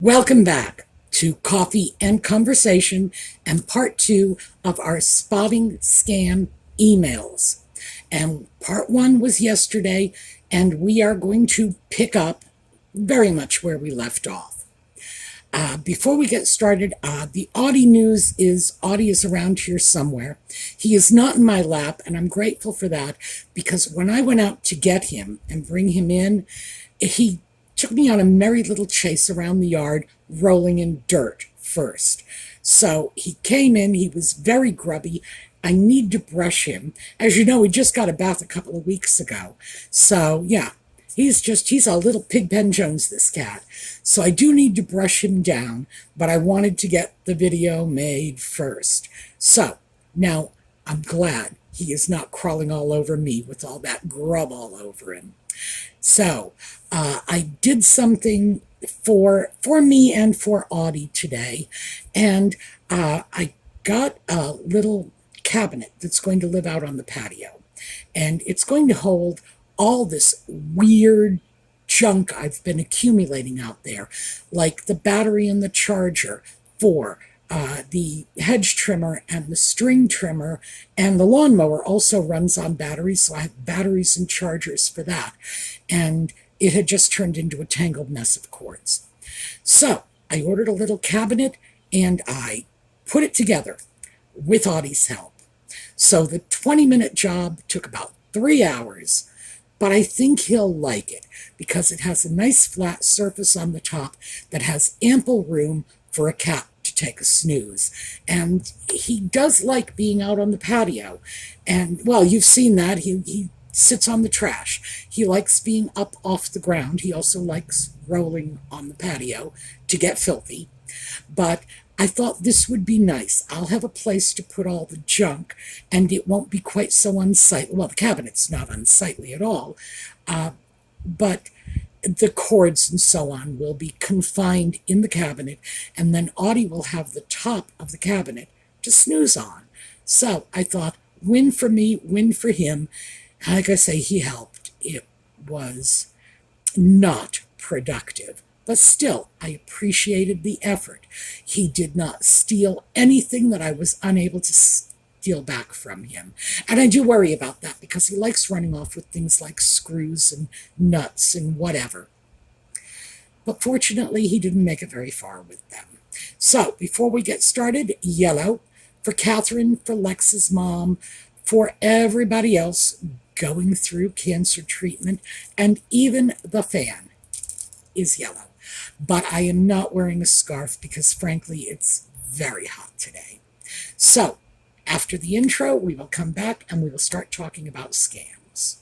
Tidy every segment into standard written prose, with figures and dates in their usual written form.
Welcome back to Coffee and Conversation and part two of our spotting scam emails. And part one was yesterday, and we are going to pick up very much where we left off. Before we get started, the Audie news is Audie is around here somewhere. He is not in my lap, and I'm grateful for that, because when I went out to get him and bring him in, he took me on a merry little chase around the yard, rolling in dirt first. So he came in, he was very grubby. I need to brush him. As you know, he just got a bath a couple of weeks ago. So yeah, he's a little Pigpen Jones, this cat. So I do need to brush him down, but I wanted to get the video made first. So now I'm glad he is not crawling all over me with all that grub all over him. So I did something for me and for Audie today, and I got a little cabinet that's going to live out on the patio, and it's going to hold all this weird junk I've been accumulating out there, like the battery and the charger for the hedge trimmer and the string trimmer, and the lawnmower also runs on batteries, so I have batteries and chargers for that. And it had just turned into a tangled mess of cords. So I ordered a little cabinet and I put it together with Audie's help. So the 20-minute job took about 3 hours, but I think he'll like it because it has a nice flat surface on the top that has ample room for a cat to take a snooze. And he does like being out on the patio. And, well, you've seen that. He sits on the trash. He likes being up off the ground. He also likes rolling on the patio to get filthy. But I thought this would be nice. I'll have a place to put all the junk, and it won't be quite so unsightly. Well, the cabinet's not unsightly at all, but the cords and so on will be confined in the cabinet, and then Audie will have the top of the cabinet to snooze on. So I thought, win for me, win for him. Like I say, he helped. It was not productive, but still, I appreciated the effort. He did not steal anything that I was unable to steal back from him. And I do worry about that because he likes running off with things like screws and nuts and whatever. But fortunately, he didn't make it very far with them. So before we get started, yellow for Catherine, for Lex's mom, for everybody else going through cancer treatment, and even the fan is yellow. But I am not wearing a scarf because, frankly, it's very hot today. So, after the intro, we will come back and we will start talking about scams.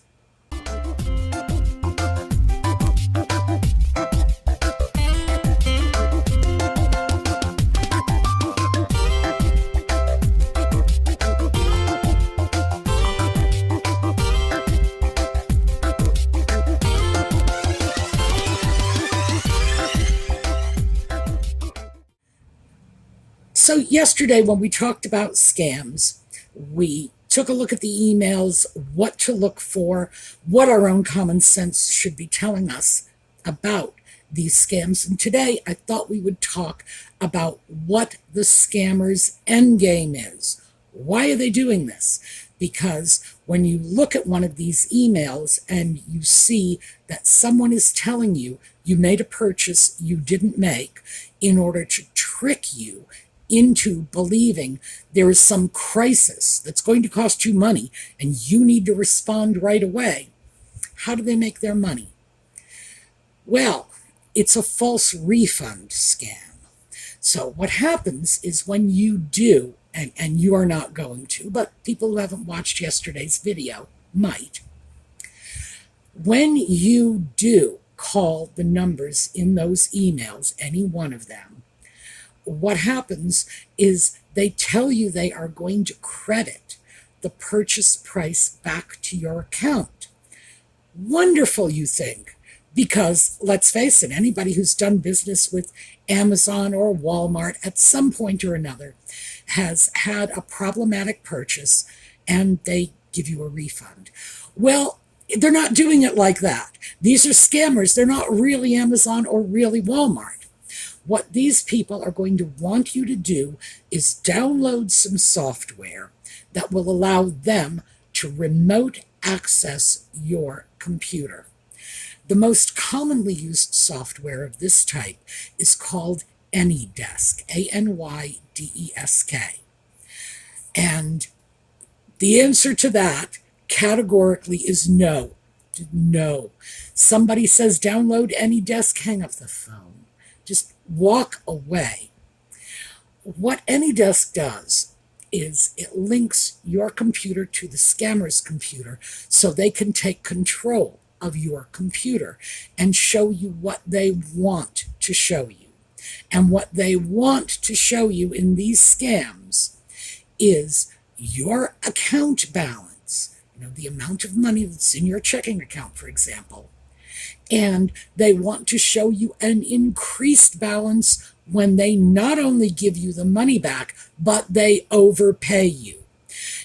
So yesterday when we talked about scams, we took a look at the emails, what to look for, what our own common sense should be telling us about these scams. And today I thought we would talk about what the scammer's end game is. Why are they doing this? Because when you look at one of these emails and you see that someone is telling you you made a purchase you didn't make in order to trick you into believing there is some crisis that's going to cost you money and you need to respond right away, how do they make their money? Well, it's a false refund scam. So what happens is when you do, and you are not going to, but people who haven't watched yesterday's video might, when you do call the numbers in those emails, any one of them, what happens is they tell you they are going to credit the purchase price back to your account. Wonderful, you think, because let's face it, anybody who's done business with Amazon or Walmart at some point or another has had a problematic purchase and they give you a refund. Well, they're not doing it like that. These are scammers. They're not really Amazon or really Walmart. What these people are going to want you to do is download some software that will allow them to remote access your computer. The most commonly used software of this type is called AnyDesk, ANYDESK. And the answer to that categorically is no. No. Somebody says download AnyDesk, hang up the phone. Just walk away. What AnyDesk does is it links your computer to the scammer's computer so they can take control of your computer and show you what they want to show you. And what they want to show you in these scams is your account balance, the amount of money that's in your checking account, for example. And they want to show you an increased balance when they not only give you the money back, but they overpay you.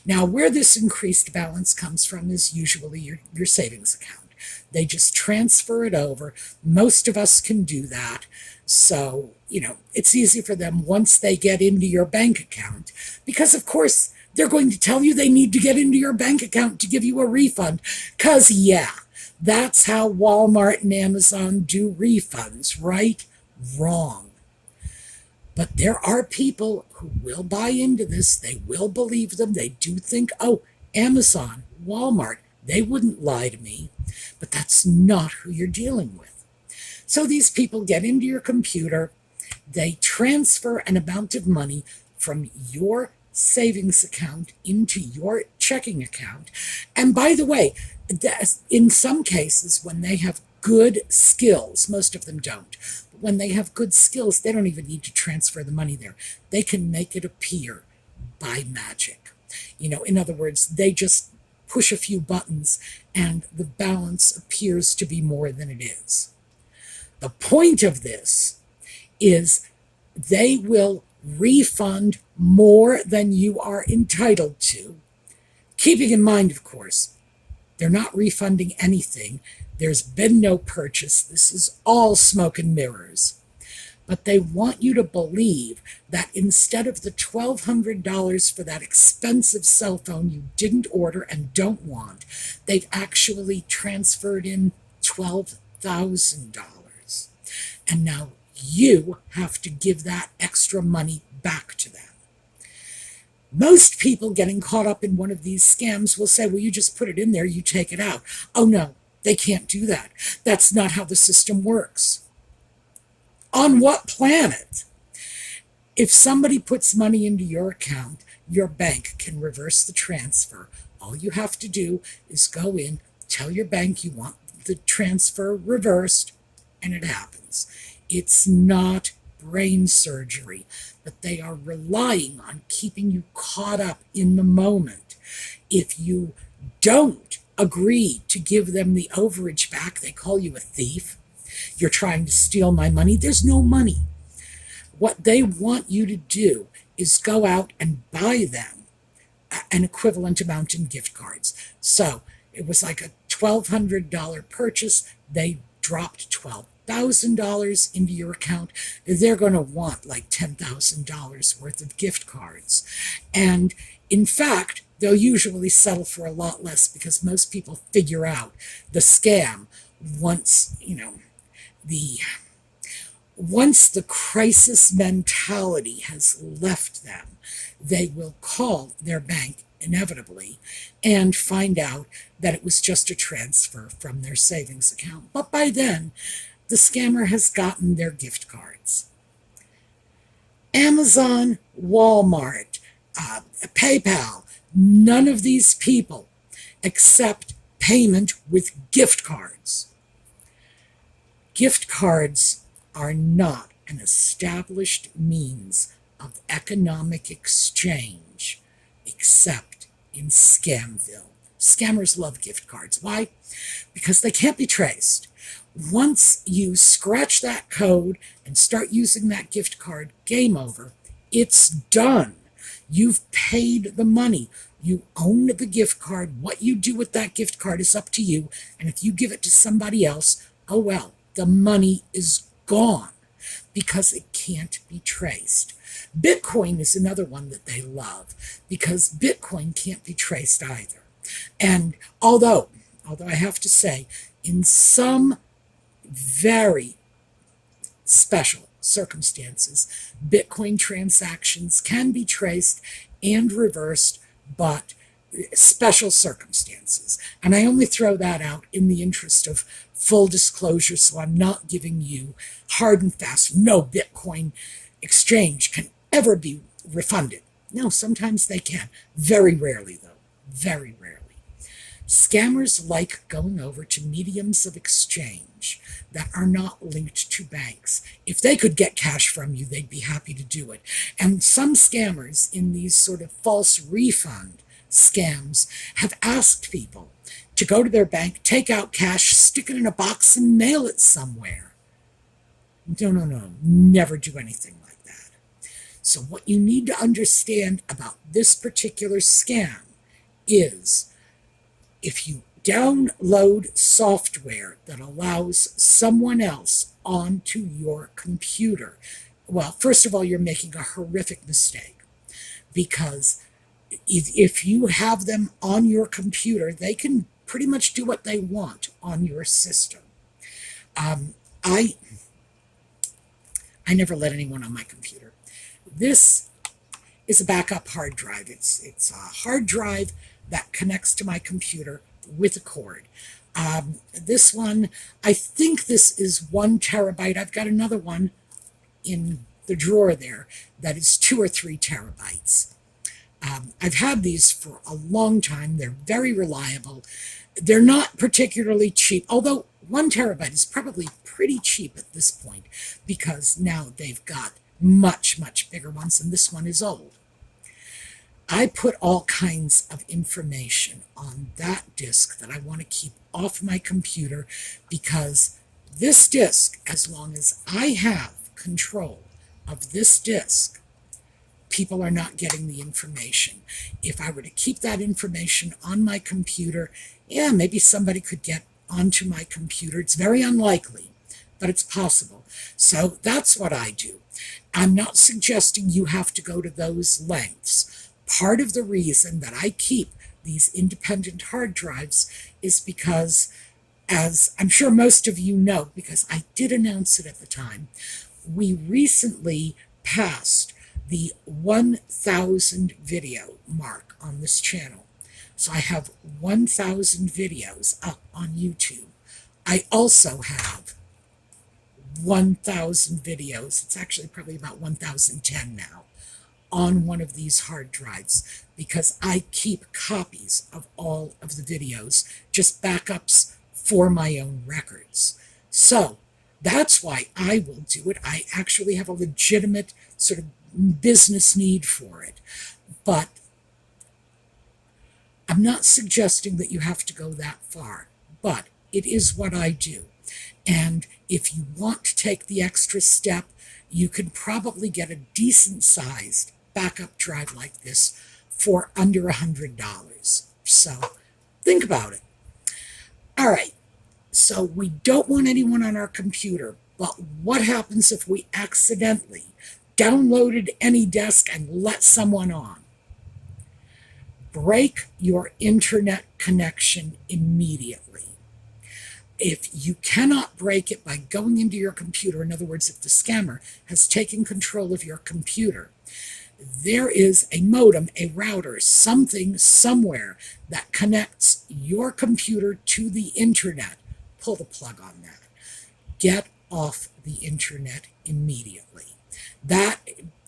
Now, where this increased balance comes from is usually your savings account. They just transfer it over. Most of us can do that. So, it's easy for them once they get into your bank account, because of course they're going to tell you they need to get into your bank account to give you a refund. Because, that's how Walmart and Amazon do refunds, right? Wrong. But there are people who will buy into this. They will believe them. They do think, oh, Amazon, Walmart, they wouldn't lie to me. But that's not who you're dealing with. So these people get into your computer. They transfer an amount of money from your savings account into your checking account. And by the way, in some cases, when they have good skills, most of them don't, but when they have good skills, they don't even need to transfer the money there. They can make it appear by magic. In other words, they just push a few buttons and the balance appears to be more than it is. The point of this is they will refund more than you are entitled to, keeping in mind, of course, they're not refunding anything. There's been no purchase. This is all smoke and mirrors. But they want you to believe that instead of the $1,200 for that expensive cell phone you didn't order and don't want, they've actually transferred in $12,000. And now you have to give that extra money back to them. Most people getting caught up in one of these scams will say, well, you just put it in there, you take it out. Oh, no, they can't do that. That's not how the system works. On what planet? If somebody puts money into your account, your bank can reverse the transfer. All you have to do is go in, tell your bank you want the transfer reversed, and it happens. It's not brain surgery, but they are relying on keeping you caught up in the moment. If you don't agree to give them the overage back, they call you a thief. You're trying to steal my money. There's no money. What they want you to do is go out and buy them an equivalent amount in gift cards. So it was like a $1,200 purchase. They dropped $12,000 into your account. They're going to want like $10,000 worth of gift cards. And in fact, they'll usually settle for a lot less because most people figure out the scam once, once the crisis mentality has left them. They will call their bank inevitably and find out that it was just a transfer from their savings account. But by then, the scammer has gotten their gift cards. Amazon, Walmart, PayPal, none of these people accept payment with gift cards. Gift cards are not an established means of economic exchange except in Scamville. Scammers love gift cards. Why? Because they can't be traced. Once you scratch that code and start using that gift card, game over. It's done. You've paid the money. You own the gift card. What you do with that gift card is up to you. And if you give it to somebody else, oh well, the money is gone. because it can't be traced. Bitcoin is another one that they love because Bitcoin can't be traced either. And although I have to say, in some very special circumstances, Bitcoin transactions can be traced and reversed, but special circumstances. And I only throw that out in the interest of full disclosure, so I'm not giving you hard and fast, no Bitcoin exchange can ever be refunded. No, sometimes they can. Very rarely, though. Very rarely. Scammers like going over to mediums of exchange that are not linked to banks. If they could get cash from you, they'd be happy to do it. And some scammers in these sort of false refund scams have asked people to go to their bank, take out cash, stick it in a box, and mail it somewhere. No. Never do anything like that. So what you need to understand about this particular scam is if you download software that allows someone else onto your computer, well, first of all, you're making a horrific mistake because if you have them on your computer, they can pretty much do what they want on your system. I never let anyone on my computer. This is a backup hard drive. It's a hard drive that connects to my computer with a cord. This one, I think this is 1 terabyte. I've got another one in the drawer there that is 2 or 3 terabytes. I've had these for a long time. They're very reliable. They're not particularly cheap, although 1 terabyte is probably pretty cheap at this point because now they've got much, much bigger ones, and this one is old. I put all kinds of information on that disk that I want to keep off my computer because this disk, as long as I have control of this disk, people are not getting the information. If I were to keep that information on my computer, yeah, maybe somebody could get onto my computer. It's very unlikely, but it's possible. So that's what I do. I'm not suggesting you have to go to those lengths. Part of the reason that I keep these independent hard drives is because, as I'm sure most of you know, because I did announce it at the time, we recently passed the 1,000 video mark on this channel. So I have 1,000 videos up on YouTube. I also have 1,000 videos. It's actually probably about 1,010 now on one of these hard drives because I keep copies of all of the videos, just backups for my own records. So that's why I will do it. I actually have a legitimate sort of business need for it. But I'm not suggesting that you have to go that far, but it is what I do. And if you want to take the extra step, you can probably get a decent-sized backup drive like this for under $100. So think about it. All right, so we don't want anyone on our computer, but what happens if we accidentally downloaded any disk and let someone on? Break your internet connection immediately. If you cannot break it by going into your computer, in other words, if the scammer has taken control of your computer, there is a modem, a router, something somewhere that connects your computer to the internet. Pull the plug on that. Get off the internet immediately. That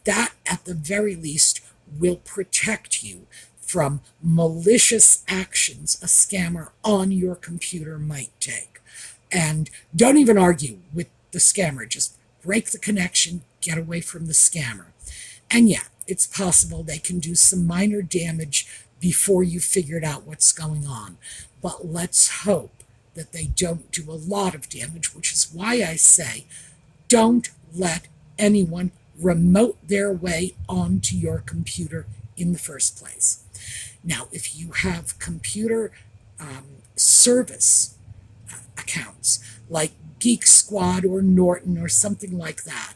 at the very least will protect you from malicious actions a scammer on your computer might take. And don't even argue with the scammer. Just break the connection, get away from the scammer. And yeah, it's possible they can do some minor damage before you figured out what's going on. But let's hope that they don't do a lot of damage, which is why I say don't let anyone remote their way onto your computer in the first place. Now, if you have computer service accounts like Geek Squad or Norton or something like that,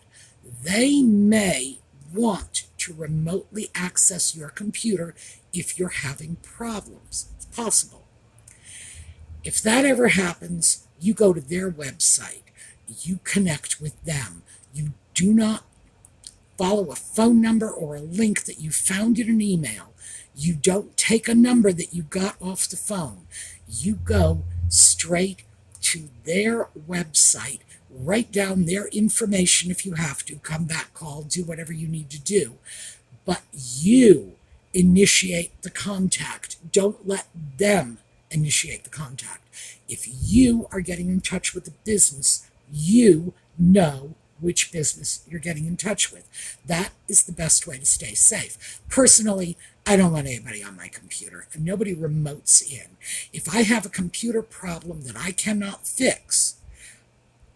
they may want to remotely access your computer if you're having problems. It's possible. If that ever happens, you go to their website, you connect with them. You do not follow a phone number or a link that you found in an email. You don't take a number that you got off the phone. You go straight to their website, write down their information if you have to, come back, call, do whatever you need to do. But you initiate the contact. Don't let them initiate the contact. If you are getting in touch with the business, you know which business you're getting in touch with. That is the best way to stay safe. Personally, I don't let anybody on my computer, and nobody remotes in. If I have a computer problem that I cannot fix,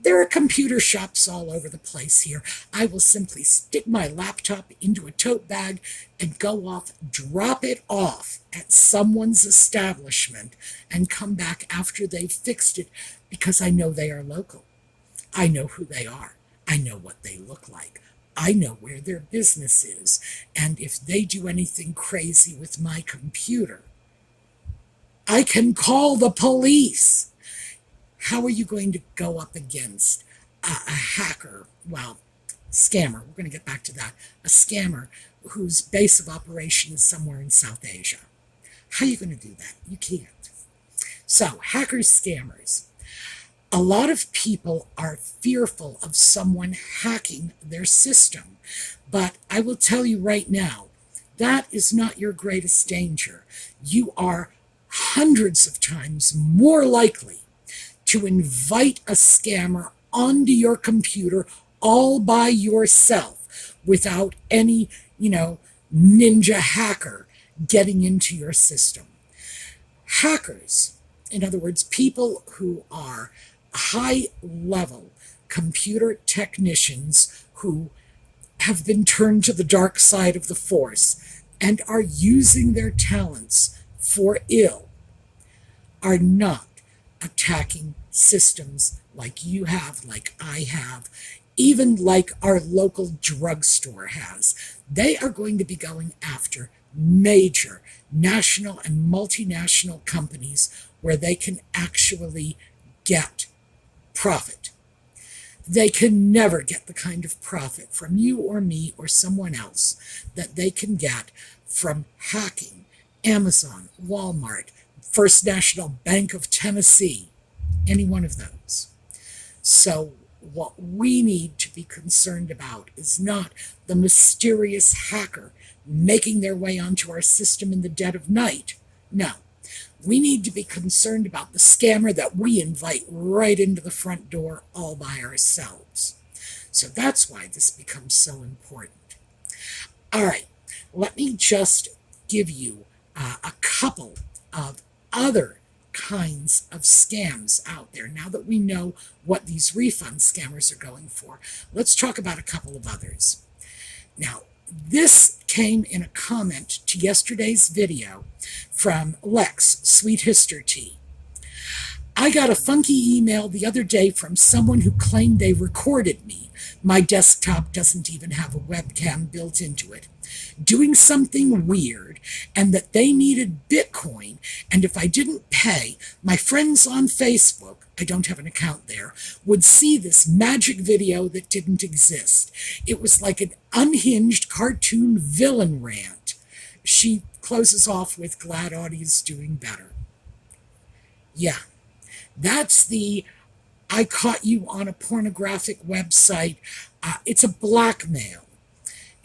there are computer shops all over the place here. I will simply stick my laptop into a tote bag and go off, drop it off at someone's establishment, and come back after they've fixed it because I know they are local. I know who they are. I know what they look like. I know where their business is. And if they do anything crazy with my computer, I can call the police. How are you going to go up against a hacker? Well, scammer. We're going to get back to that. A scammer whose base of operation is somewhere in South Asia. How are you going to do that? You can't. So, hackers, scammers. A lot of people are fearful of someone hacking their system. But I will tell you right now, that is not your greatest danger. You are hundreds of times more likely to invite a scammer onto your computer all by yourself without any, ninja hacker getting into your system. Hackers, in other words, people who are high-level computer technicians who have been turned to the dark side of the force and are using their talents for ill, are not attacking systems like you have, like I have, even like our local drugstore has. They are going to be going after major national and multinational companies where they can actually get profit. They can never get the kind of profit from you or me or someone else that they can get from hacking Amazon, Walmart, First National Bank of Tennessee, any one of those. So what we need to be concerned about is not the mysterious hacker making their way onto our system in the dead of night. No. We need to be concerned about the scammer that we invite right into the front door all by ourselves. So that's why this becomes so important. All right, let me just give you a couple of other kinds of scams out there. Now that we know what these refund scammers are going for, let's talk about a couple of others. Now, this came in a comment to yesterday's video from Lex, Sweet Hister Tea. I got a funky email the other day from someone who claimed they recorded me. My desktop doesn't even have a webcam built into it. Doing something weird, and that they needed Bitcoin, and if I didn't pay, my friends on Facebook, I don't have an account there, would see this magic video that didn't exist. It was like an unhinged cartoon villain rant. She closes off with, glad Audie is doing better. Yeah, that's the I caught you on a pornographic website. It's a blackmail.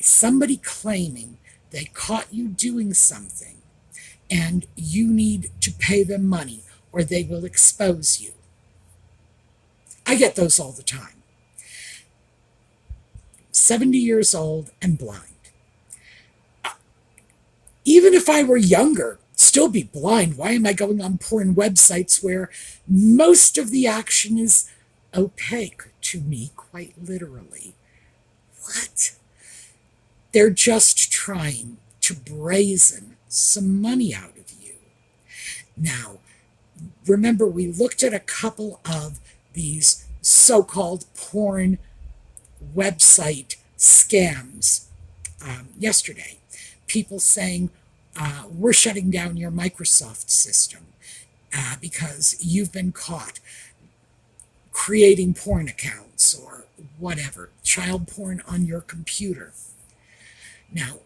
Somebody claiming they caught you doing something and you need to pay them money or they will expose you. I get those all the time. 70 years old and blind. Even if I were younger, still be blind. Why am I going on porn websites where most of the action is opaque to me, quite literally? What? They're just trying to brazen some money out of you. Now, remember, we looked at a couple of these so-called porn website scams yesterday. People saying, we're shutting down your Microsoft system because you've been caught creating porn accounts or whatever, child porn on your computer. Now,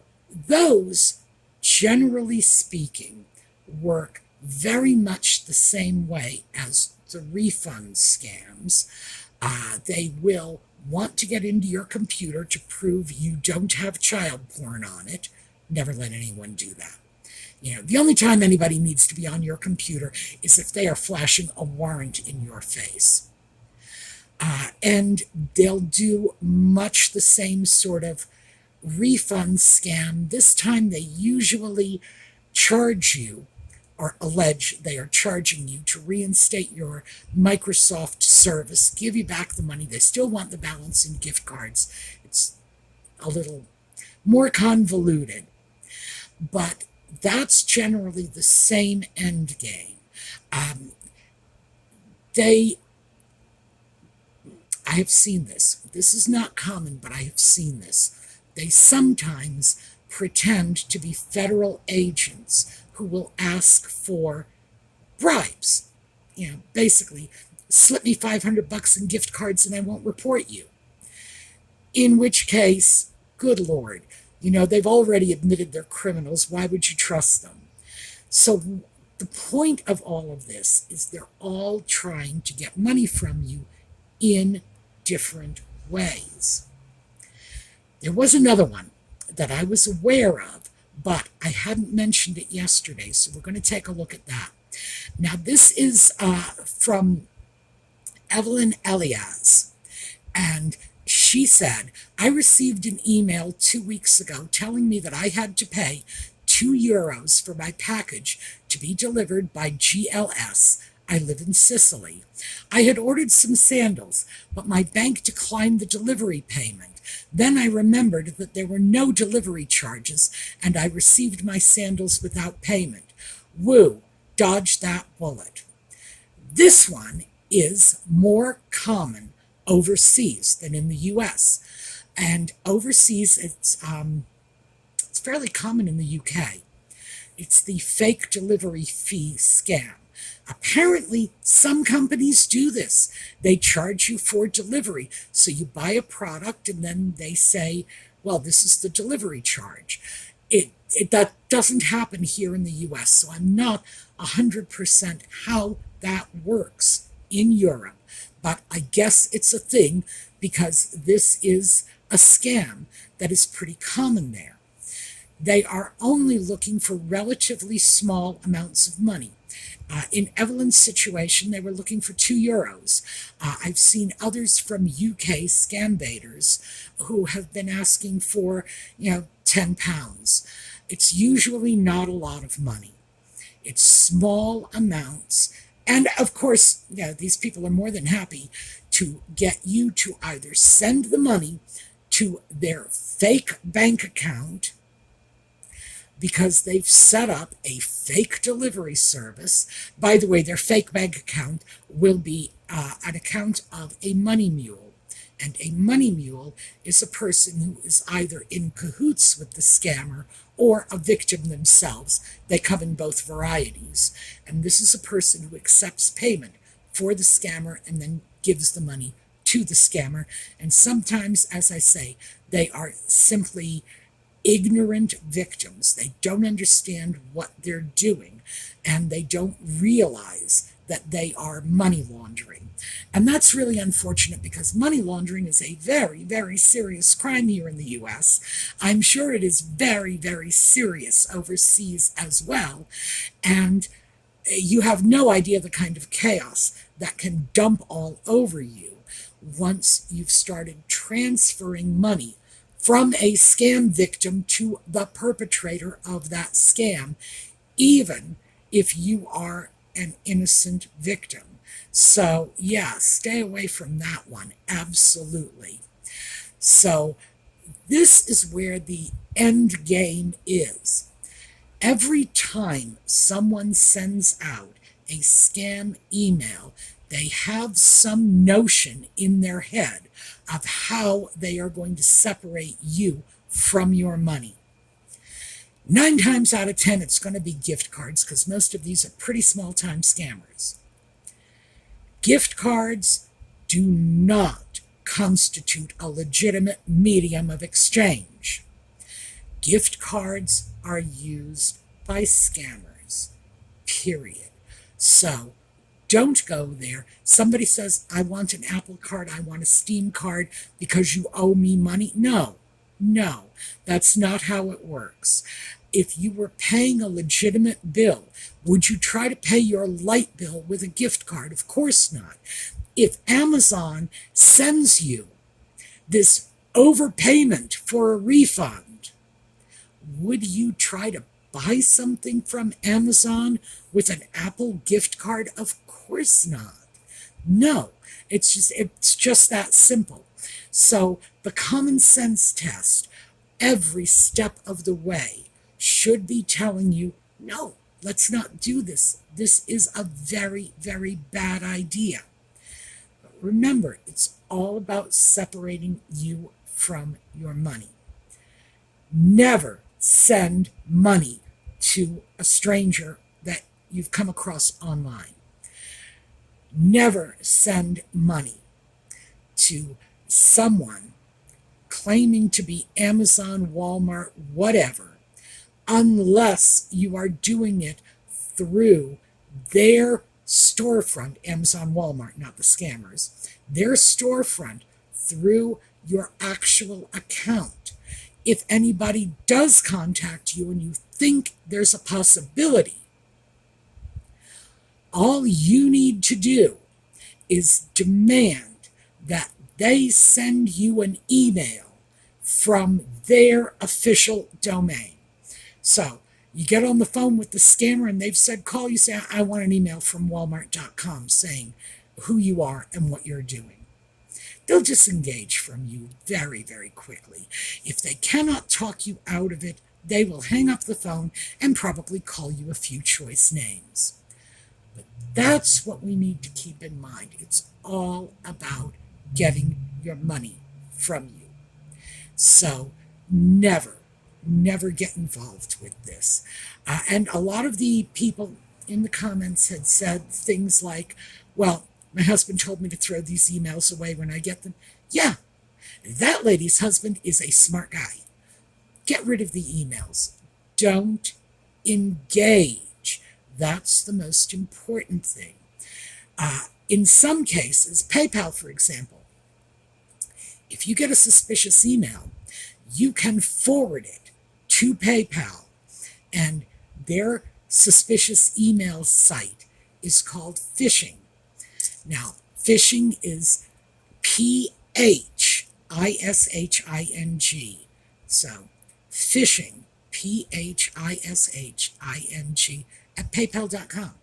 those, generally speaking, work very much the same way as the refund scams. They will want to get into your computer to prove you don't have child porn on it. Never let anyone do that. The only time anybody needs to be on your computer is if they are flashing a warrant in your face. And they'll do much the same sort of refund scam. This time they usually charge you, or allege they are charging you, to reinstate your Microsoft service, give you back the money. They still want the balance in gift cards. It's a little more convoluted, but that's generally the same end game. I have seen this. This is not common, but I have seen this. They sometimes pretend to be federal agents who will ask for bribes. Basically, slip me $500 in gift cards and I won't report you. In which case, good Lord, they've already admitted they're criminals. Why would you trust them? So the point of all of this is they're all trying to get money from you in different ways. There was another one that I was aware of, but I hadn't mentioned it yesterday, so we're going to take a look at that. Now, this is from Evelyn Elias, and she said, I received an email 2 weeks ago telling me that I had to pay €2 for my package to be delivered by GLS. I live in Sicily. I had ordered some sandals, but my bank declined the delivery payment. Then I remembered that there were no delivery charges, and I received my sandals without payment. Woo, dodge that bullet. This one is more common overseas than in the U.S. And overseas, it's fairly common in the UK. It's the fake delivery fee scam. Apparently, some companies do this. They charge you for delivery. So you buy a product and then they say, well, this is the delivery charge. That doesn't happen here in the US, so I'm not 100% how that works in Europe. But I guess it's a thing because this is a scam that is pretty common there. They are only looking for relatively small amounts of money. In Evelyn's situation, they were looking for €2. I've seen others from UK scam baiters who have been asking for, £10. It's usually not a lot of money. It's small amounts. And of course, these people are more than happy to get you to either send the money to their fake bank account, because they've set up a fake delivery service. By the way, their fake bank account will be an account of a money mule. And a money mule is a person who is either in cahoots with the scammer or a victim themselves. They come in both varieties. And this is a person who accepts payment for the scammer and then gives the money to the scammer. And sometimes, as I say, they are simply ignorant victims. They don't understand what they're doing, and they don't realize that they are money laundering. And that's really unfortunate because money laundering is a very, very serious crime here in the U.S. I'm sure it is very, very serious overseas as well. And you have no idea the kind of chaos that can dump all over you once you've started transferring money from a scam victim to the perpetrator of that scam, even if you are an innocent victim. So, stay away from that one, absolutely. So, this is where the end game is. Every time someone sends out a scam email They have some notion in their head of how they are going to separate you from your money. 9 times out of 10, it's going to be gift cards because most of these are pretty small-time scammers. Gift cards do not constitute a legitimate medium of exchange. Gift cards are used by scammers, period. So don't go there. Somebody says, I want an Apple card, I want a Steam card because you owe me money. No, that's not how it works. If you were paying a legitimate bill, would you try to pay your light bill with a gift card? Of course not. If Amazon sends you this overpayment for a refund, would you try to buy something from Amazon with an Apple gift card? Of course not. No, it's just that simple. So the common sense test, every step of the way, should be telling you, no, let's not do this. This is a very, very bad idea. But remember, it's all about separating you from your money. Never send money to a stranger that you've come across online. Never send money to someone claiming to be Amazon, Walmart, whatever, unless you are doing it through their storefront, Amazon, Walmart, not the scammers, their storefront through your actual account. If anybody does contact you and you think there's a possibility, all you need to do is demand that they send you an email from their official domain. So you get on the phone with the scammer and they've said, call you, say, I want an email from Walmart.com saying who you are and what you're doing. They'll disengage from you very, very quickly. If they cannot talk you out of it, they will hang up the phone and probably call you a few choice names. But that's what we need to keep in mind. It's all about getting your money from you. So never get involved with this. And a lot of the people in the comments had said things like, well, my husband told me to throw these emails away when I get them. Yeah, that lady's husband is a smart guy. Get rid of the emails. Don't engage. That's the most important thing. In some cases, PayPal, for example, if you get a suspicious email, you can forward it to PayPal, and their suspicious email site is called phishing. Now, phishing is Phishing. So, phishing, Phishing at PayPal.com.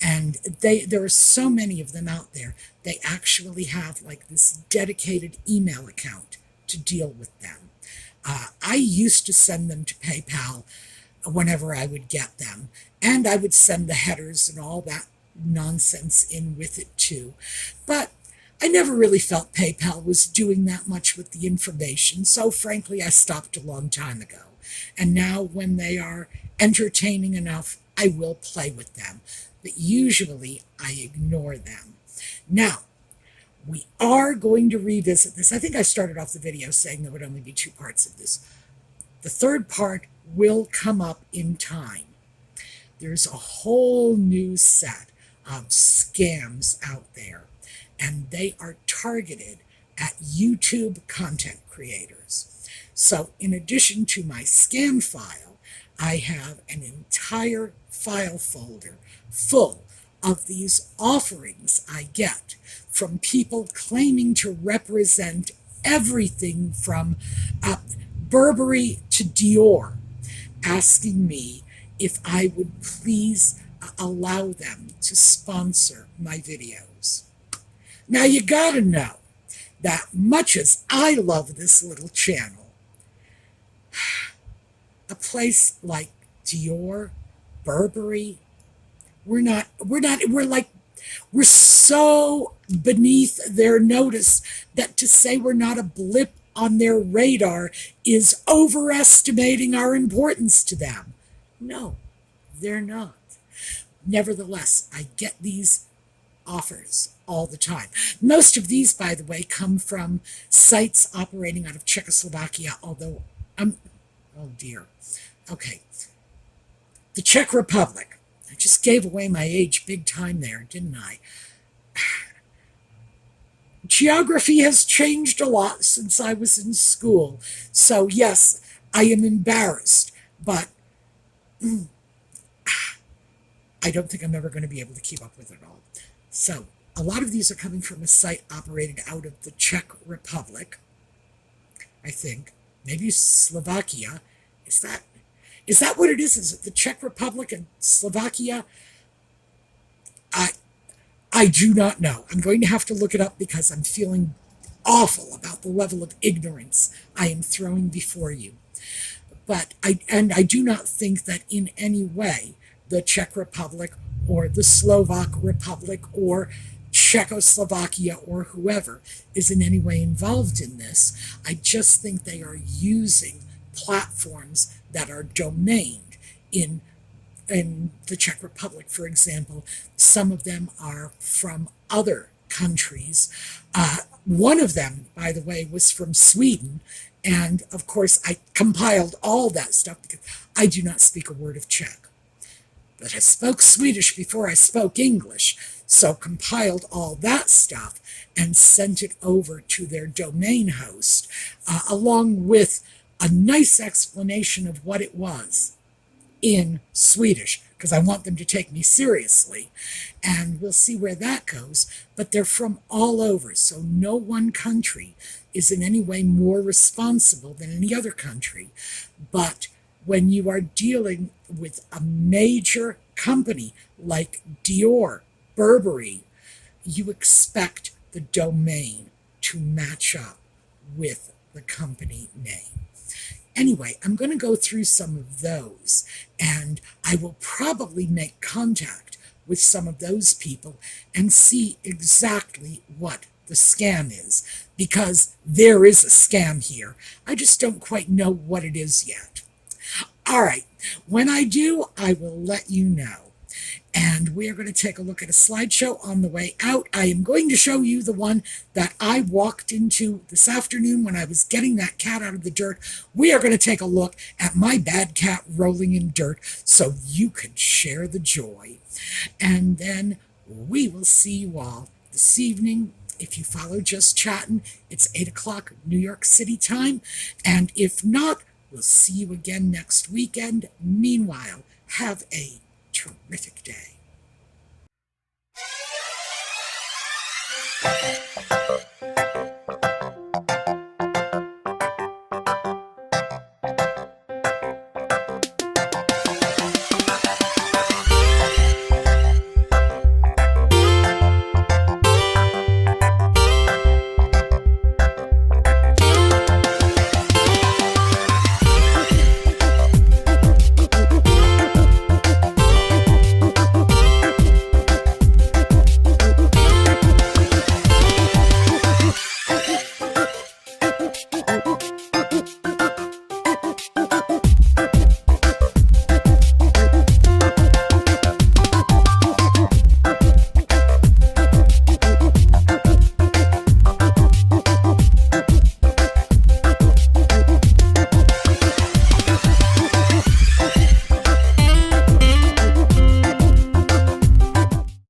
And there are so many of them out there. They actually have like this dedicated email account to deal with them. I used to send them to PayPal whenever I would get them, and I would send the headers and all that nonsense in with it too. But I never really felt PayPal was doing that much with the information, so frankly I stopped a long time ago. And now when they are entertaining enough, I will play with them. But usually I ignore them. Now, we are going to revisit this. I think I started off the video saying there would only be 2 parts of this. The 3rd part will come up in time. There's a whole new set of scams out there, and they are targeted at YouTube content creators. So in addition to my scam file, I have an entire file folder full of these offerings I get from people claiming to represent everything from Burberry to Dior, asking me if I would please allow them to sponsor my videos. Now you gotta know that much as I love this little channel, a place like Dior, Burberry, we're like We're so beneath their notice that to say we're not a blip on their radar is overestimating our importance to them. No, they're not. Nevertheless, I get these offers all the time. Most of these, by the way, come from sites operating out of Czechoslovakia, although oh dear. Okay. The Czech Republic. I just gave away my age big time there, didn't I? Geography has changed a lot since I was in school. So, yes, I am embarrassed, but I don't think I'm ever going to be able to keep up with it all. So, a lot of these are coming from a site operating out of the Czech Republic, I think. Maybe Slovakia. Is that what it is? Is it the Czech Republic and Slovakia? I do not know. I'm going to have to look it up because I'm feeling awful about the level of ignorance I am throwing before you. But I do not think that in any way the Czech Republic or the Slovak Republic or Czechoslovakia or whoever is in any way involved in this. I just think they are using platforms that are domained in the Czech Republic, for example. Some of them are from other countries. One of them, by the way, was from Sweden. And of course, I compiled all that stuff because I do not speak a word of Czech. But I spoke Swedish before I spoke English, so compiled all that stuff and sent it over to their domain host, along with a nice explanation of what it was in Swedish, because I want them to take me seriously. And we'll see where that goes. But they're from all over, so no one country is in any way more responsible than any other country. But when you are dealing with a major company like Dior, Burberry, you expect the domain to match up with the company name. Anyway, I'm going to go through some of those, and I will probably make contact with some of those people and see exactly what the scam is, because there is a scam here. I just don't quite know what it is yet. All right, when I do, I will let you know. And we are going to take a look at a slideshow on the way out. I am going to show you the one that I walked into this afternoon when I was getting that cat out of the dirt. We are going to take a look at my bad cat rolling in dirt so you can share the joy. And then we will see you all this evening. If you follow Just Chattin', it's 8 o'clock New York City time. And if not, we'll see you again next weekend. Meanwhile, have a terrific day.